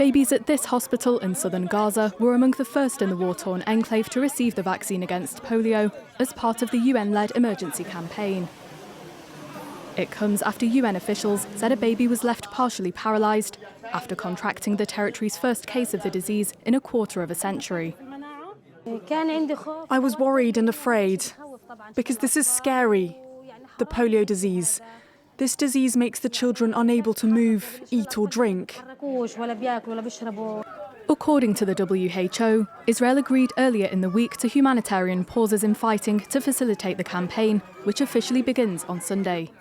Babies at this hospital in southern Gaza were among the first in the war-torn enclave to receive the vaccine against polio as part of the UN-led emergency campaign. It comes after UN officials said a baby was left partially paralysed after contracting the territory's first case of the disease in a quarter of a century. I was worried and afraid because this is scary, the polio disease. This disease makes the children unable to move, eat or drink. According to the WHO, Israel agreed earlier in the week to humanitarian pauses in fighting to facilitate the campaign, which officially begins on Sunday.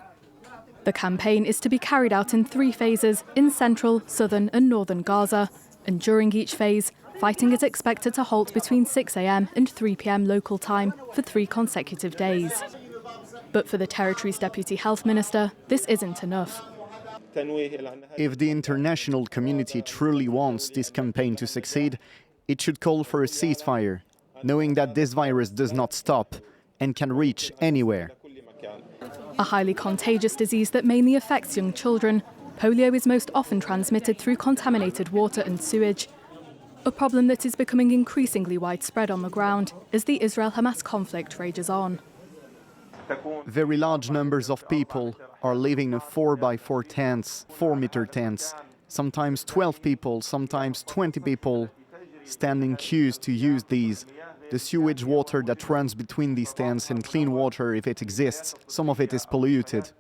The campaign is to be carried out in 3 phases in central, southern and northern Gaza, and during each phase, fighting is expected to halt between 6 a.m. and 3 p.m. local time for 3 consecutive days. But for the territory's Deputy Health Minister, this isn't enough. If the international community truly wants this campaign to succeed, it should call for a ceasefire, knowing that this virus does not stop and can reach anywhere. A highly contagious disease that mainly affects young children, polio is most often transmitted through contaminated water and sewage, a problem that is becoming increasingly widespread on the ground as the Israel-Hamas conflict rages on. Very large numbers of people are living in 4x4 tents, 4-meter tents, sometimes 12 people, sometimes 20 people, stand in queues to use these. The sewage water that runs between these tents and clean water, if it exists, some of it is polluted.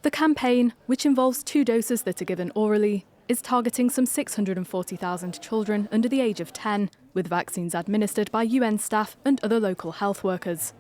The campaign, which involves 2 doses that are given orally, is targeting some 640,000 children under the age of 10, with vaccines administered by UN staff and other local health workers.